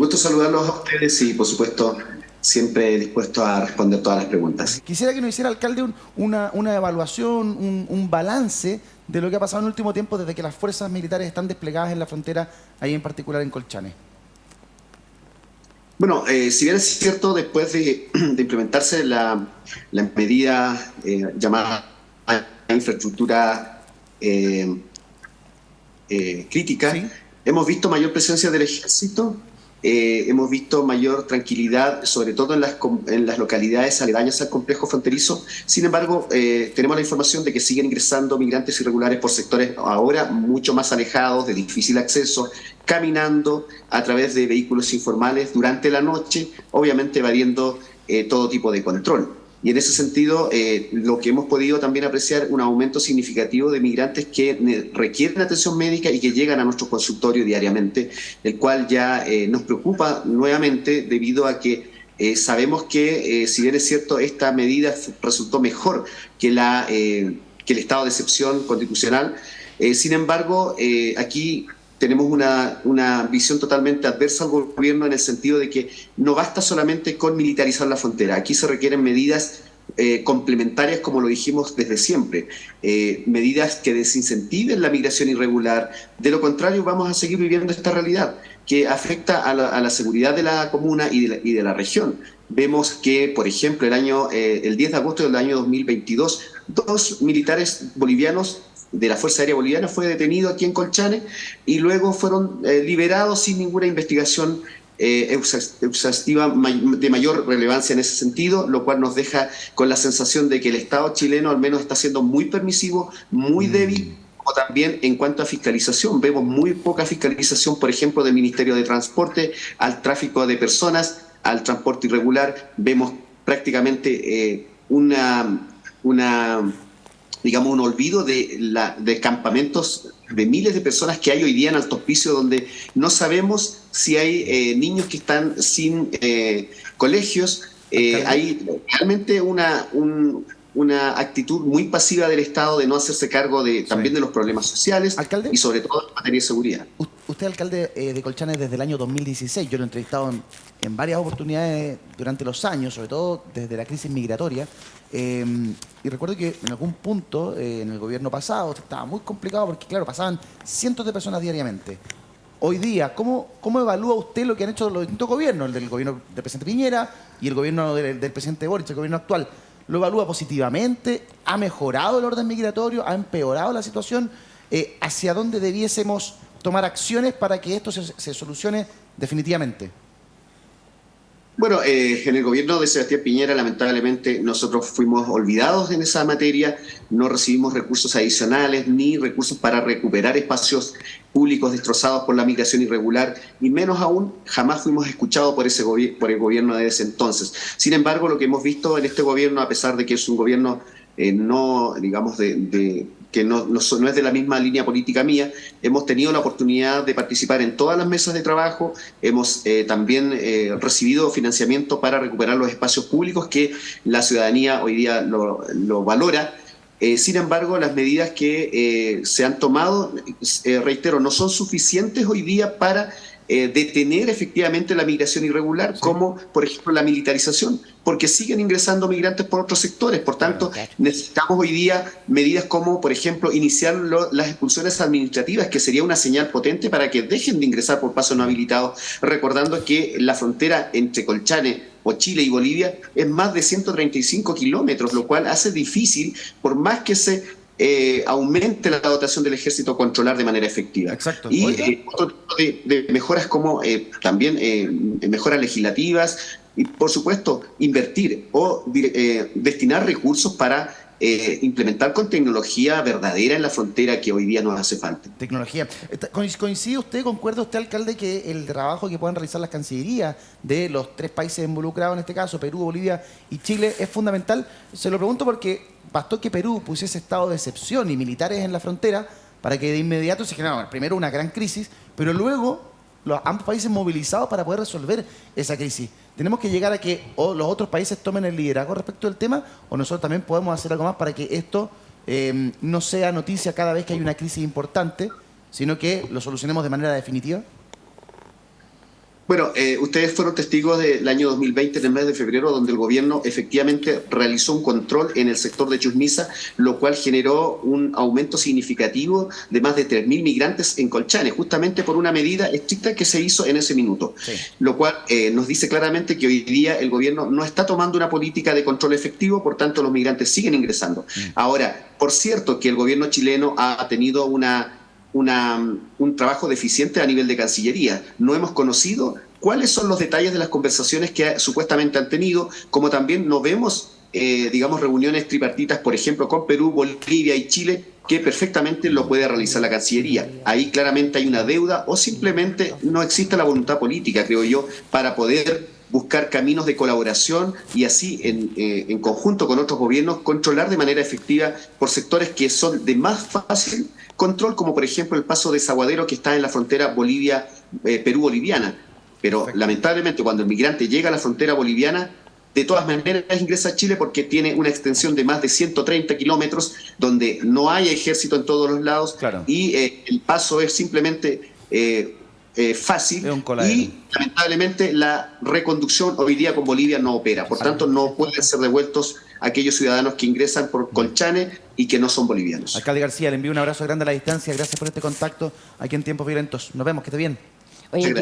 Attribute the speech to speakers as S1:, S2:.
S1: Gusto saludarlos a ustedes y, por supuesto, siempre dispuesto a responder todas las preguntas.
S2: Quisiera que nos hiciera, alcalde, una evaluación, un balance de lo que ha pasado en el último tiempo desde que las fuerzas militares están desplegadas en la frontera, ahí en particular en Colchane.
S1: Bueno, si bien es cierto, después de implementarse la medida llamada infraestructura eh, crítica,
S2: ¿Sí?
S1: hemos visto mayor presencia del ejército, hemos visto mayor tranquilidad, sobre todo en las localidades aledañas al complejo fronterizo. Sin embargo, tenemos la información de que siguen ingresando migrantes irregulares por sectores ahora mucho más alejados, de difícil acceso, caminando a través de vehículos informales durante la noche, obviamente evadiendo todo tipo de control. Y en ese sentido, lo que hemos podido también apreciar un aumento significativo de migrantes que requieren atención médica y que llegan a nuestro consultorio diariamente, el cual ya nos preocupa nuevamente debido a que sabemos que, si bien es cierto, esta medida resultó mejor que el estado de excepción constitucional. Sin embargo, aquí tenemos una visión totalmente adversa al gobierno en el sentido de que no basta solamente con militarizar la frontera. Aquí se requieren medidas complementarias, como lo dijimos desde siempre, medidas que desincentiven la migración irregular. De lo contrario, vamos a seguir viviendo esta realidad que afecta a la seguridad de la comuna y de la región. Vemos que, por ejemplo, el 10 de agosto del año 2022, dos militares bolivianos de la Fuerza Aérea Boliviana fue detenido aquí en Colchane y luego fueron liberados sin ninguna investigación exhaustiva de mayor relevancia en ese sentido, lo cual nos deja con la sensación de que el Estado chileno al menos está siendo muy permisivo, muy débil, o también en cuanto a fiscalización. Vemos muy poca fiscalización, por ejemplo, del Ministerio de Transporte al tráfico de personas, al transporte irregular. Vemos prácticamente una digamos, un olvido de campamentos de miles de personas que hay hoy día en Alto Hospicio, donde no sabemos si hay niños que están sin colegios.
S2: Alcalde.
S1: Hay realmente una actitud muy pasiva del Estado de no hacerse cargo
S2: Sí.
S1: también de los problemas sociales
S2: Alcalde,
S1: y sobre todo en materia de seguridad.
S2: usted es alcalde de Colchane desde el año 2016. Yo lo he entrevistado en varias oportunidades durante los años, sobre todo desde la crisis migratoria. Eh, y recuerdo que en algún punto, en el gobierno pasado, estaba muy complicado porque, claro, pasaban cientos de personas diariamente. Hoy día, ¿cómo evalúa usted lo que han hecho los distintos gobiernos, el del gobierno del presidente Piñera y el gobierno del presidente Boric, el gobierno actual? ¿Lo evalúa positivamente? ¿Ha mejorado el orden migratorio? ¿Ha empeorado la situación? ¿Hacia dónde debiésemos tomar acciones para que esto se solucione definitivamente?
S1: Bueno, en el gobierno de Sebastián Piñera, lamentablemente, nosotros fuimos olvidados en esa materia, no recibimos recursos adicionales ni recursos para recuperar espacios públicos destrozados por la migración irregular y menos aún jamás fuimos escuchados por el gobierno de ese entonces. Sin embargo, lo que hemos visto en este gobierno, a pesar de que es un gobierno no, digamos, que no es de la misma línea política mía, hemos tenido la oportunidad de participar en todas las mesas de trabajo, hemos también recibido financiamiento para recuperar los espacios públicos que la ciudadanía hoy día lo valora. Sin embargo, las medidas que se han tomado, reitero, no son suficientes hoy día para detener efectivamente la migración irregular,
S2: Sí.
S1: como por ejemplo la militarización, porque siguen ingresando migrantes por otros sectores. Por
S2: Claro,
S1: tanto, necesitamos hoy día medidas como, por ejemplo, iniciar las expulsiones administrativas, que sería una señal potente para que dejen de ingresar por pasos no
S2: sí.
S1: habilitados, recordando que la frontera entre Colchane o Chile y Bolivia es más de 135 kilómetros, lo cual hace difícil, por más que se aumente la dotación del ejército, controlar de manera efectiva.
S2: Exacto.
S1: Y
S2: Oiga,
S1: otro tipo de mejoras como también mejoras legislativas y, por supuesto, invertir o destinar recursos para implementar con tecnología verdadera en la frontera que hoy día nos hace falta.
S2: tecnología. ¿Coincide usted, concuerda usted, alcalde, que el trabajo que puedan realizar las cancillerías de los tres países involucrados, en este caso, Perú, Bolivia y Chile, es fundamental? Se lo pregunto porque bastó que Perú pusiese estado de excepción y militares en la frontera para que de inmediato se generara, bueno, primero, una gran crisis, pero luego ambos países movilizados para poder resolver esa crisis. Tenemos que llegar a que los otros países tomen el liderazgo respecto del tema, o nosotros también podemos hacer algo más para que esto no sea noticia cada vez que hay una crisis importante, sino que lo solucionemos de manera definitiva.
S1: Bueno, ustedes fueron testigos del año 2020, en el mes de febrero, donde el gobierno efectivamente realizó un control en el sector de Chusmisa, lo cual generó un aumento significativo de más de 3.000 migrantes en Colchane, justamente por una medida estricta que se hizo en ese minuto.
S2: Sí.
S1: Lo cual nos dice claramente que hoy día el gobierno no está tomando una política de control efectivo, por tanto los migrantes siguen ingresando. Ahora, por cierto que el gobierno chileno ha tenido un trabajo deficiente a nivel de Cancillería. No hemos conocido cuáles son los detalles de las conversaciones que supuestamente han tenido, como también no vemos, digamos, reuniones tripartitas, por ejemplo, con Perú, Bolivia y Chile, que perfectamente lo puede realizar la Cancillería. Ahí claramente hay una deuda o simplemente no existe la voluntad política, creo yo, para poder buscar caminos de colaboración y así, en conjunto con otros gobiernos, controlar de manera efectiva por sectores que son de más fácil control, como por ejemplo el paso de Zaguadero, que está en la frontera Perú-boliviana. Pero lamentablemente cuando el migrante llega a la frontera boliviana, de todas maneras ingresa a Chile porque tiene una extensión de más de 130 kilómetros, donde no hay ejército en todos los lados,
S2: Claro.
S1: y el paso es simplemente fácil,
S2: Es un coladero.
S1: y lamentablemente la reconducción hoy día con Bolivia no opera. Por tanto, no pueden ser devueltos aquellos ciudadanos que ingresan por Colchane y que no son bolivianos.
S2: Alcalde García, le envío un abrazo grande a la distancia. Gracias por este contacto aquí en Tiempos Violentos. Nos vemos, que esté bien.
S3: Oye,